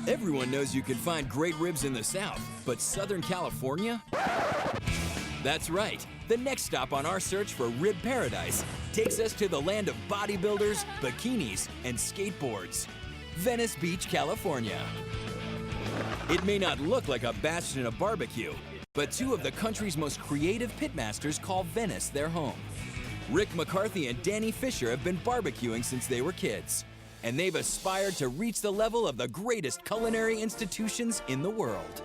Everyone knows you can find great ribs in the South, but Southern California? That's right. The next stop on our search for rib paradise takes us to the land of bodybuilders, bikinis, and skateboards. Venice Beach, California. It may not look like a bastion of barbecue, but two of the country's most creative pitmasters call Venice their home. Rick McCarthy and Danny Fisher have been barbecuing since they were kids, and they've aspired to reach the level of the greatest culinary institutions in the world.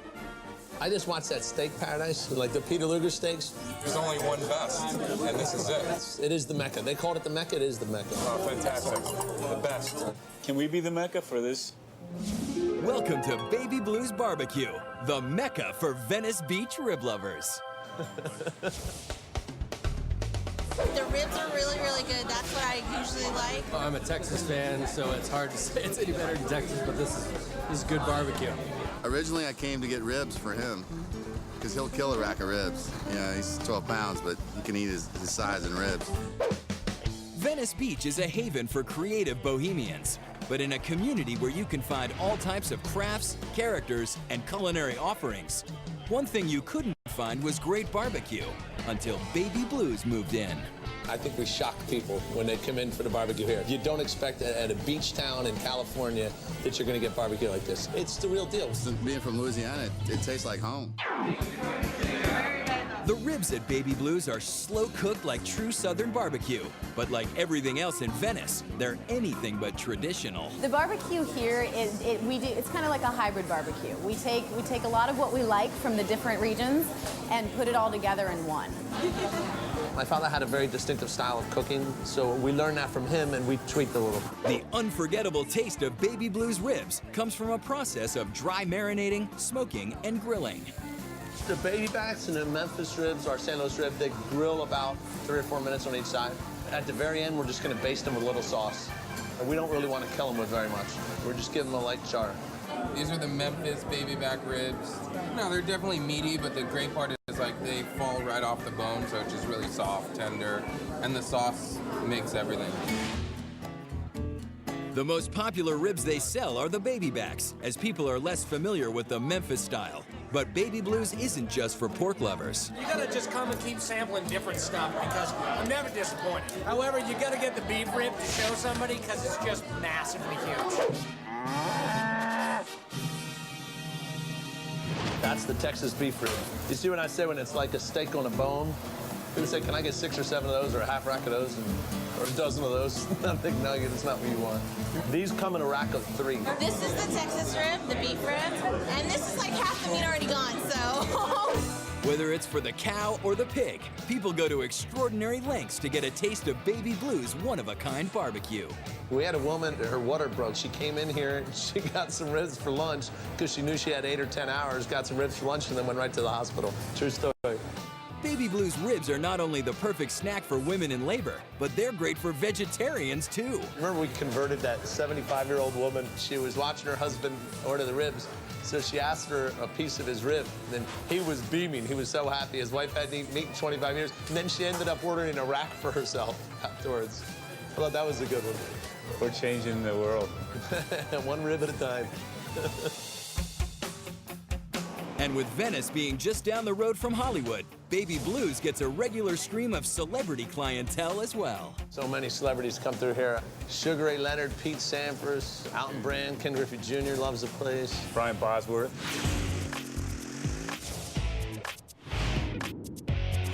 I just watched that steak paradise, like the Peter Luger steaks. There's only one best, and this is it. It is the Mecca. They called it the Mecca, it is the Mecca. Oh, fantastic. The best. Can we be the Mecca for this? Welcome to Baby Blues Barbecue, the Mecca for Venice Beach rib lovers. The ribs are really, really good. That's what I usually like. I'm a Texas fan, so it's hard to say it's any better than Texas, but this is good barbecue. Originally, I came to get ribs for him, because he'll kill a rack of ribs. You know, he's 12 pounds, but he can eat his size in ribs. Venice Beach is a haven for creative bohemians, but in a community where you can find all types of crafts, characters, and culinary offerings. One thing you couldn't find was great barbecue until Baby Blues moved in. I think we shock people when they come in for the barbecue here. You don't expect at a beach town in California that you're going to get barbecue like this. It's the real deal. Being from Louisiana, it tastes like home. The ribs at Baby Blues are slow cooked like true Southern barbecue, but like everything else in Venice, they're anything but traditional. The barbecue here it's kind of like a hybrid barbecue. We take a lot of what we like from the different regions and put it all together in one. My father had a very distinctive style of cooking, so we learned that from him and we tweaked a little. The unforgettable taste of Baby Blues ribs comes from a process of dry marinating, smoking, and grilling. The baby backs and the Memphis ribs, our San Luis rib, they grill about 3 or 4 minutes on each side. At the very end, we're just going to baste them with a little sauce. And we don't really want to kill them with very much. We're just giving them a light char. These are the Memphis baby back ribs. No, they're definitely meaty, but the great part is like they fall right off the bone, so it's just really soft, tender, and the sauce makes everything. The most popular ribs they sell are the baby backs, as people are less familiar with the Memphis style. But Baby Blues isn't just for pork lovers. You gotta just come and keep sampling different stuff because I'm never disappointed. However, you gotta get the beef rib to show somebody because it's just massively huge. That's the Texas beef rib. You see what I say when it's like a steak on a bone? People say, can I get 6 or 7 of those or a half rack of those or a dozen of those? I'm thinking, no, it's not what you want. These come in a rack of 3. This is the Texas rib, the beef rib, and this is like half the meat already gone, so. Whether it's for the cow or the pig, people go to extraordinary lengths to get a taste of Baby Blues' one-of-a-kind barbecue. We had a woman, her water broke. She came in here and she got some ribs for lunch because she knew she had 8 or 10 hours, got some ribs for lunch, and then went right to the hospital. True story. Baby Blues ribs are not only the perfect snack for women in labor, but they're great for vegetarians, too. Remember we converted that 75-year-old woman? She was watching her husband order the ribs, so she asked for a piece of his rib, and he was beaming. He was so happy. His wife hadn't eaten meat in 25 years, and then she ended up ordering a rack for herself afterwards. I thought that was a good one. We're changing the world. One rib at a time. And with Venice being just down the road from Hollywood, Baby Blues gets a regular stream of celebrity clientele as well. So many celebrities come through here. Sugar Ray Leonard, Pete Sampras, Alton Brand, Ken Griffey Jr. loves the place. Brian Bosworth.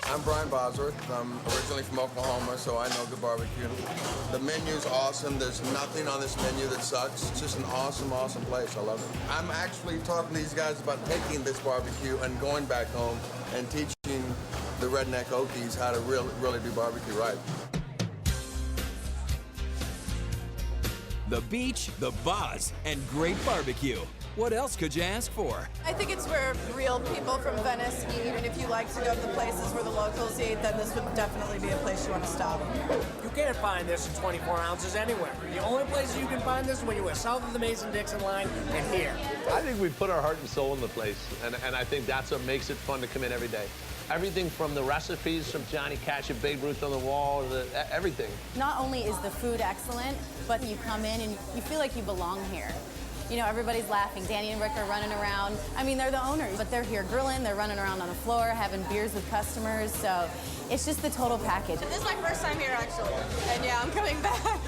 I'm Brian Bosworth. I'm originally from Oklahoma, so I know good barbecue. The menu's awesome. There's nothing on this menu that sucks. It's just an awesome, awesome place. I love it. I'm actually talking to these guys about taking this barbecue and going back home and teaching the redneck Okies how to really do barbecue right. The beach, the bars, and great barbecue. What else could you ask for? I think it's where real people from Venice eat, and if you like to go to the places where the locals eat, then this would definitely be a place you want to stop. You can't find this in 24 ounces anywhere. The only place you can find this is when you were south of the Mason-Dixon line and here. I think we put our heart and soul in the place, and I think that's what makes it fun to come in every day. Everything from the recipes from Johnny Cash and Babe Ruth on the wall, everything. Not only is the food excellent, but you come in and you feel like you belong here. You know, everybody's laughing. Danny and Rick are running around. I mean, they're the owners, but they're here grilling, they're running around on the floor, having beers with customers, so it's just the total package. This is my first time here, actually, and yeah, I'm coming back.